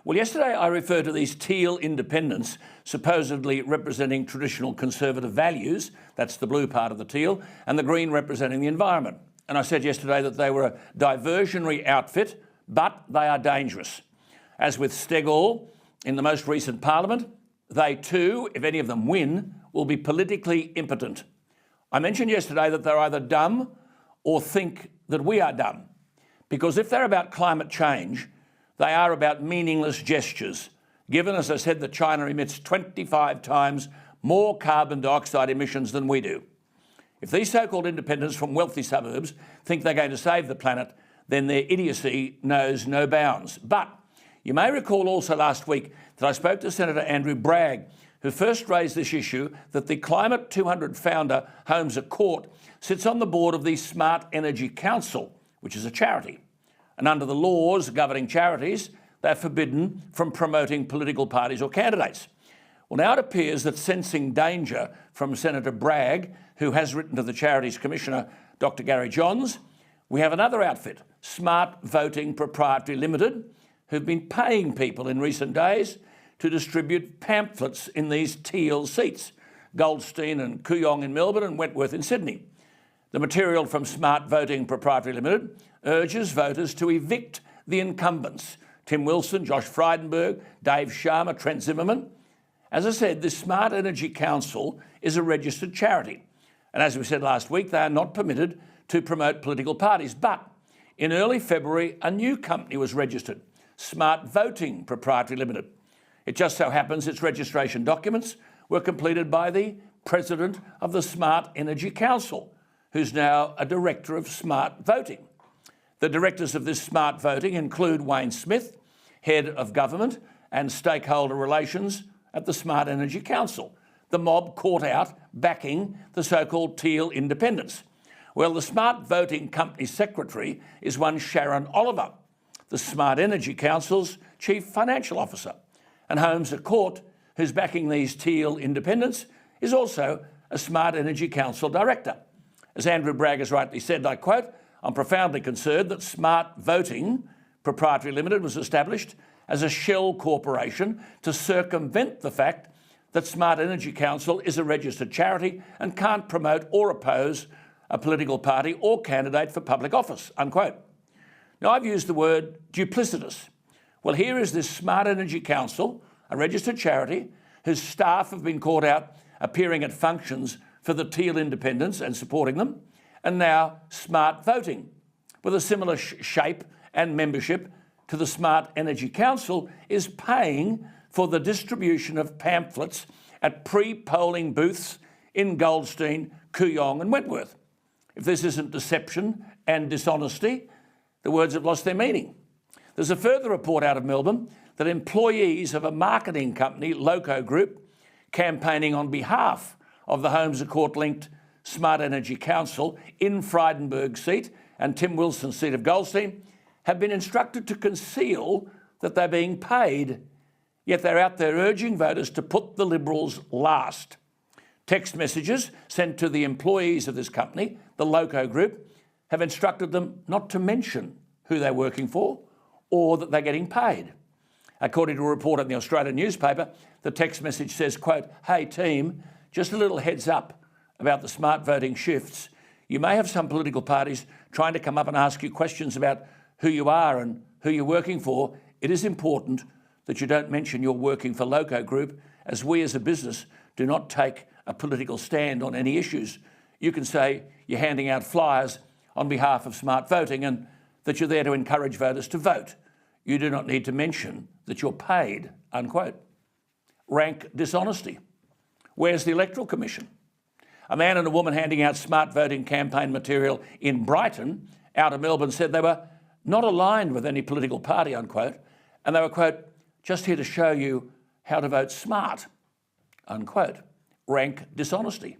Well, yesterday I referred to these teal independents supposedly representing traditional conservative values, that's the blue part of the teal, and the green representing the environment. And I said yesterday that they were a diversionary outfit, but they are dangerous. As with Stegall in the most recent parliament, they too, if any of them win, will be politically impotent. I mentioned yesterday that they're either dumb or think that we are dumb. Because if they're about climate change, they are about meaningless gestures, given, as I said, that China emits 25 times more carbon dioxide emissions than we do. If these so-called independents from wealthy suburbs think they're going to save the planet, then their idiocy knows no bounds. But you may recall also last week that I spoke to Senator Andrew Bragg, who first raised this issue that the Climate 200 founder, Holmes à Court, sits on the board of the Smart Energy Council, which is a charity. And under the laws governing charities, they're forbidden from promoting political parties or candidates. Well, now it appears that, sensing danger from Senator Bragg, who has written to the Charities Commissioner, Dr. Gary Johns, we have another outfit, Smart Voting Proprietary Limited, who've been paying people in recent days to distribute pamphlets in these teal seats, Goldstein and Kooyong in Melbourne and Wentworth in Sydney. The material from Smart Voting Proprietary Limited urges voters to evict the incumbents, Tim Wilson, Josh Frydenberg, Dave Sharma, Trent Zimmerman. As I said, this Smart Energy Council is a registered charity. And as we said last week, they are not permitted to promote political parties. But in early February, a new company was registered, Smart Voting Proprietary Limited. It just so happens its registration documents were completed by the president of the Smart Energy Council, who's now a director of Smart Voting. The directors of this Smart Voting include Wayne Smith, head of government and stakeholder relations at the Smart Energy Council. The mob caught out backing the so-called teal independents. Well, the Smart Voting Company Secretary is one Sharon Oliver, the Smart Energy Council's Chief Financial Officer. And Holmes à Court, who's backing these teal independents, is also a Smart Energy Council Director. As Andrew Bragg has rightly said, I quote, "I'm profoundly concerned that Smart Voting Proprietary Limited was established as a shell corporation to circumvent the fact that Smart Energy Council is a registered charity and can't promote or oppose a political party or candidate for public office," unquote. Now, I've used the word duplicitous. Well, here is this Smart Energy Council, a registered charity, whose staff have been caught out appearing at functions for the teal independents and supporting them, and now Smart Voting, with a similar shape and membership to the Smart Energy Council, is paying for the distribution of pamphlets at pre-polling booths in Goldstein, Kooyong and Wentworth. If this isn't deception and dishonesty, the words have lost their meaning. There's a further report out of Melbourne that employees of a marketing company, Loco Group, campaigning on behalf of the Holmes à Court-linked Smart Energy Council in Frydenberg's seat and Tim Wilson's seat of Goldstein, have been instructed to conceal that they're being paid, yet they're out there urging voters to put the Liberals last. Text messages sent to the employees of this company, the Loco Group, have instructed them not to mention who they're working for or that they're getting paid. According to a report in the Australian newspaper, the text message says, quote, "Hey team, just a little heads up about the smart voting shifts. You may have some political parties trying to come up and ask you questions about who you are and who you're working for. It is important that you don't mention you're working for Loco Group, as we as a business do not take a political stand on any issues. You can say you're handing out flyers on behalf of smart voting and that you're there to encourage voters to vote. You do not need to mention that you're paid," unquote. Rank dishonesty. Where's the Electoral Commission? A man and a woman handing out smart voting campaign material in Brighton, out of Melbourne, said they were not aligned with any political party, unquote, and they were, quote, "just here to show you how to vote smart," unquote. Rank dishonesty.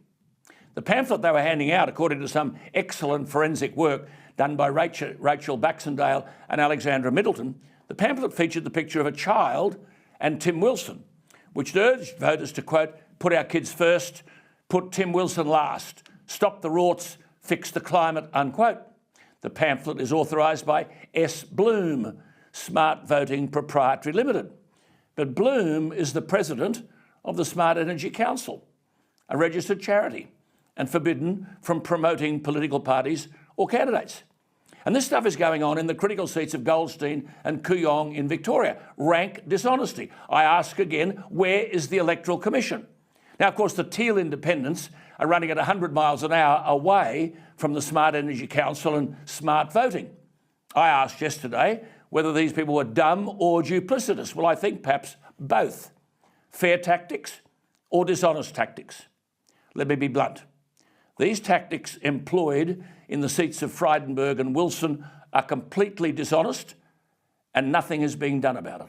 The pamphlet they were handing out, according to some excellent forensic work done by Rachel Baxendale and Alexandra Middleton, the pamphlet featured the picture of a child and Tim Wilson, which urged voters to, quote, "put our kids first, put Tim Wilson last, stop the rorts, fix the climate," unquote. The pamphlet is authorised by S. Bloom, Smart Voting Proprietary Limited. But Bloom is the president of the Smart Energy Council, a registered charity, and forbidden from promoting political parties or candidates. And this stuff is going on in the critical seats of Goldstein and Kooyong in Victoria. Rank dishonesty. I ask again, where is the Electoral Commission? Now, of course, the Teal independents are running at 100 miles an hour away from the Smart Energy Council and smart voting. I asked yesterday whether these people were dumb or duplicitous. Well, I think perhaps both. Fair tactics or dishonest tactics. Let me be blunt. These tactics employed in the seats of Frydenberg and Wilson are completely dishonest, and nothing is being done about it.